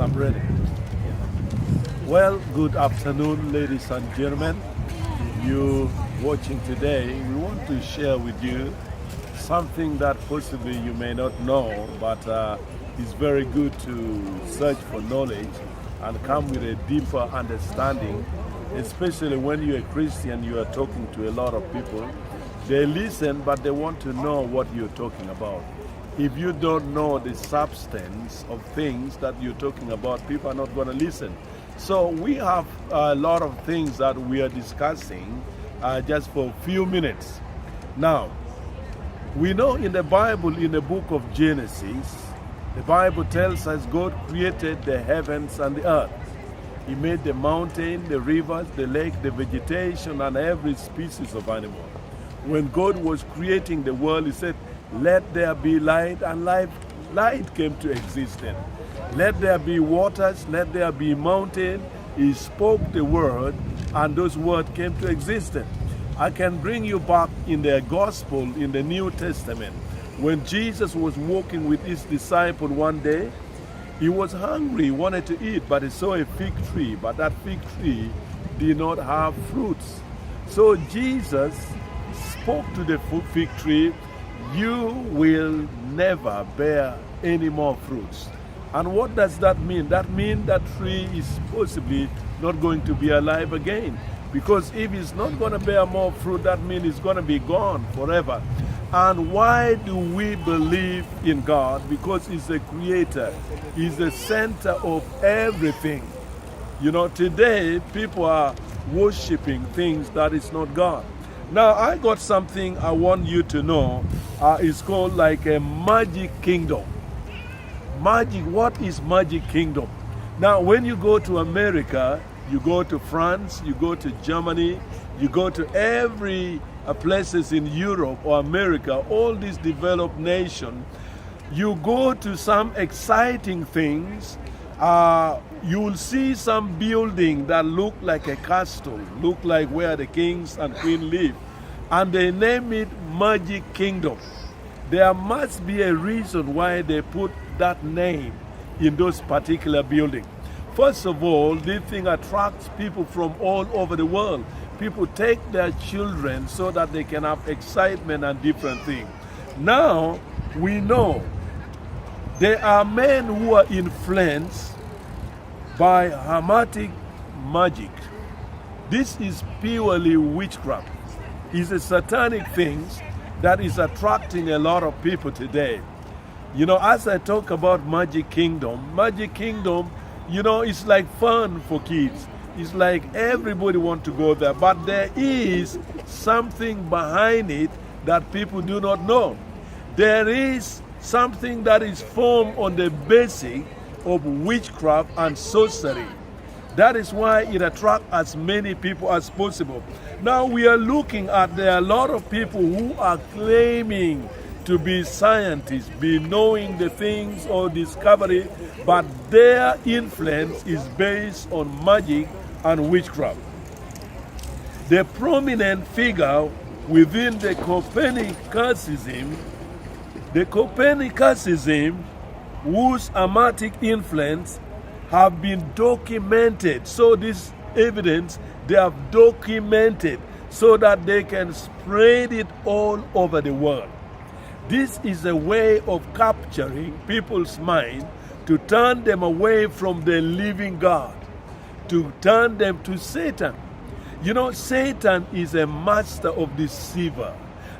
I'm ready. Well, good afternoon, ladies and gentlemen. If you're watching today, we want to share with you something that possibly you may not know, but it's very good to search for knowledge and come with a deeper understanding, especially when you're a Christian, you are talking to a lot of people. They listen, but they want to know what you're talking about. If you don't know the substance of things that you're talking about, people are not going to listen. So we have a lot of things that we are discussing just for a few minutes. Now, we know in the Bible, in the book of Genesis, the Bible tells us God created the heavens and the earth. He made the mountain, the rivers, the lake, the vegetation, and every species of animal. When God was creating the world, He said, "Let there be light," and light came to existence. Let there be waters, let there be mountain. He spoke the word, and those words came to existence. I can bring you back in the gospel in the New Testament. When Jesus was walking with his disciple one day, he was hungry, he wanted to eat, but he saw a fig tree, but that fig tree did not have fruits. So Jesus spoke to the fig tree, "You will never bear any more fruits." And what does that mean? That means that tree is possibly not going to be alive again. Because if it's not going to bear more fruit, that means it's going to be gone forever. And why do we believe in God? Because He's the creator. He's the center of everything. You know, today people are worshiping things that is not God. Now, I got something I want you to know. It's called like a magic kingdom. Magic, what is magic kingdom? Now, when you go to America, you go to France, you go to Germany, you go to every places in Europe or America, all these developed nations, you go to some exciting things. You will see some building that look like a castle, look like where the kings and queens live, and they name it Magic Kingdom. There must be a reason why they put that name in those particular buildings. First of all, this thing attracts people from all over the world. People take their children so that they can have excitement and different things. Now, we know there are men who are influenced by hermetic magic. This is purely witchcraft. It's a satanic thing that is attracting a lot of people today. You know, as I talk about Magic Kingdom, you know, it's like fun for kids. It's like everybody wants to go there. But there is something behind it that people do not know. There is something that is formed on the basis of witchcraft and sorcery. That is why it attracts as many people as possible. Now we are looking at, there are a lot of people who are claiming to be scientists, be knowing the things or discovery, but their influence is based on magic and witchcraft. The prominent figure within the Copernicanism, whose hermetic influence have been documented. So this evidence they have documented so that they can spread it all over the world. This is a way of capturing people's mind to turn them away from the living God, to turn them to Satan. You know, Satan is a master of deceiver.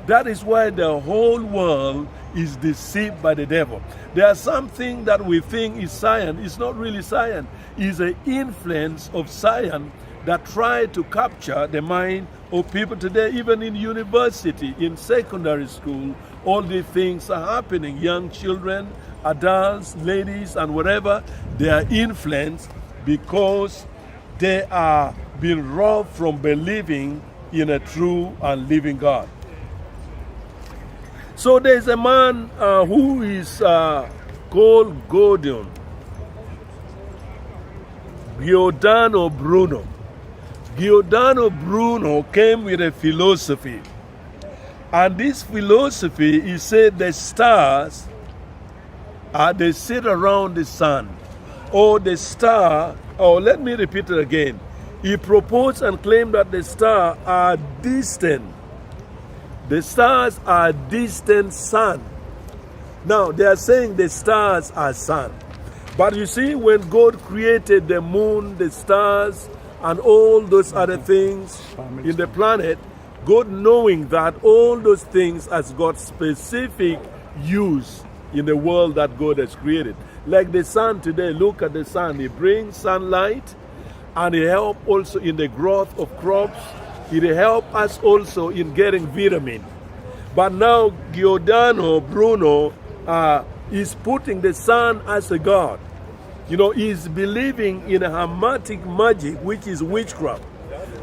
That is why the whole world is deceived by the devil. There are something that we think is science. It's not really science. It's an influence of science that try to capture the mind of people today, even in university, in secondary school. All these things are happening. Young children, adults, ladies, and whatever, they are influenced because they are being robbed from believing in a true and living God. So there's a man who is called Giordano Bruno. Giordano Bruno came with a philosophy. And this philosophy, he said the stars, they sit around the sun. or the star, or let me repeat it again. He proposed and claimed that the stars are distant. The stars are distant sun. Now, they are saying the stars are sun. But you see, when God created the moon, the stars, and all those other things in the planet, God knowing that all those things has got specific use in the world that God has created. Like the sun today, look at the sun. It brings sunlight, and it helps also in the growth of crops. It helps us also in getting vitamin. But now Giordano Bruno is putting the sun as a god. You know, he's believing in a hermetic magic, which is witchcraft.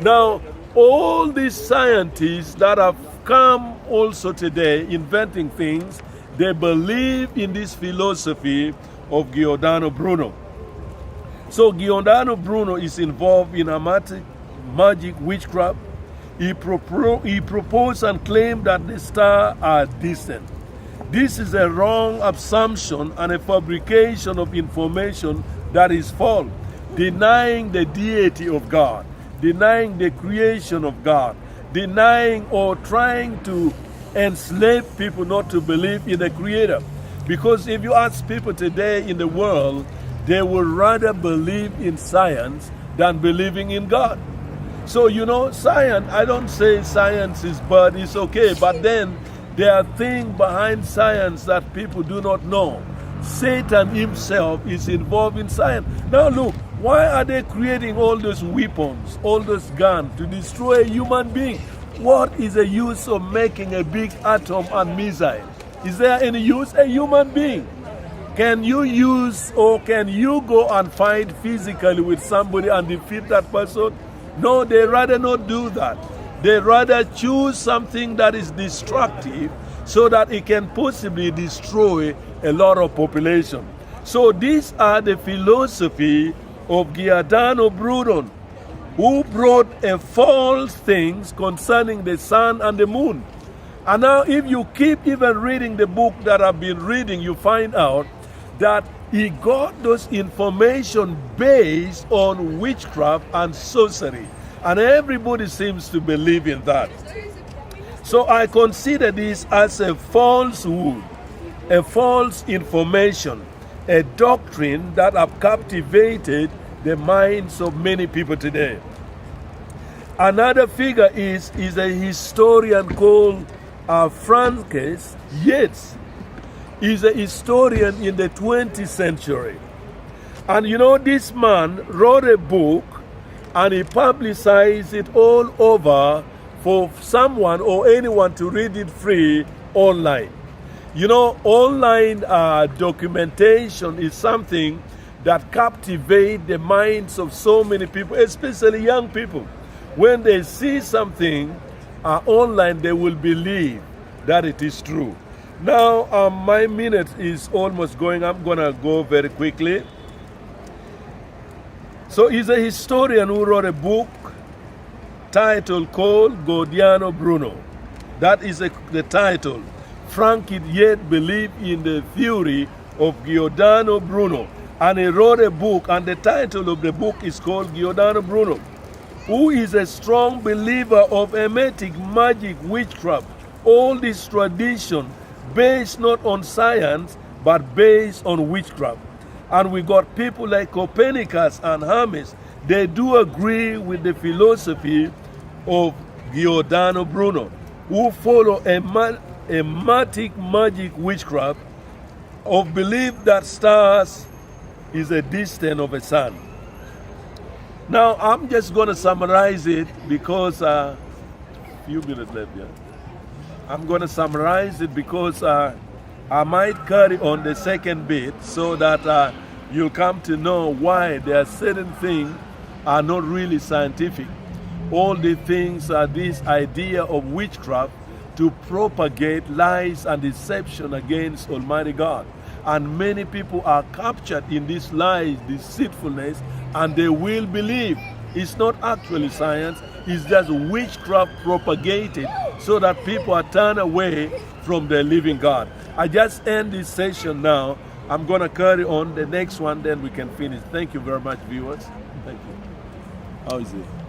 Now, all these scientists that have come also today inventing things, they believe in this philosophy of Giordano Bruno. So Giordano Bruno is involved in hermetic magic, witchcraft. He proposed and claimed that the stars are distant. This is a wrong assumption and a fabrication of information that is false, denying the deity of God, denying the creation of God, denying or trying to enslave people not to believe in the Creator. Because if you ask people today in the world, they would rather believe in science than believing in God. So, you know, science, I don't say science is bad, it's okay, but then there are things behind science that people do not know. Satan himself is involved in science. Now look, why are they creating all those weapons, all those guns to destroy a human being? What is the use of making a big atom and missile? Is there any use? A human being. Can you use or can you go and fight physically with somebody and defeat that person? No, they rather not do that. They rather choose something that is destructive so that it can possibly destroy a lot of population. So these are the philosophy of Giordano Bruno, who brought a false things concerning the sun and the moon. And now if you keep even reading the book that I've been reading, you find out that he got those information based on witchcraft and sorcery. And everybody seems to believe in that. So I consider this as a falsehood, a false information, a doctrine that have captivated the minds of many people today. Another figure is a historian called Francis Yates. He's a historian in the 20th century. And you know, this man wrote a book and he publicized it all over for someone or anyone to read it free online. You know, online documentation is something that captivates the minds of so many people, especially young people. When they see something online, they will believe that it is true. Now, my minute is almost going. I'm going to go very quickly. So he's a historian who wrote a book titled called Giordano Bruno. That is the title. Francis Yates believed in the theory of Giordano Bruno. And he wrote a book, and the title of the book is called Giordano Bruno, who is a strong believer of hermetic magic, witchcraft, all this tradition based not on science, but based on witchcraft. And we got people like Copernicus and Hermes. They do agree with the philosophy of Giordano Bruno, who follow a hermetic magic, witchcraft, of belief that stars is a distance of a sun. Now, I'm just going to summarize it because few minutes left here. I'm going to summarize it because I might carry on the second bit so that you'll come to know why there are certain things are not really scientific. All the things are this idea of witchcraft to propagate lies and deception against Almighty God. And many people are captured in this lies, deceitfulness, and they will believe. It's not actually science, it's just witchcraft propagated so that people are turned away from the living God. I just end this session now I'm gonna carry on the next one, then we can finish. Thank you very much, viewers. Thank you. How is it?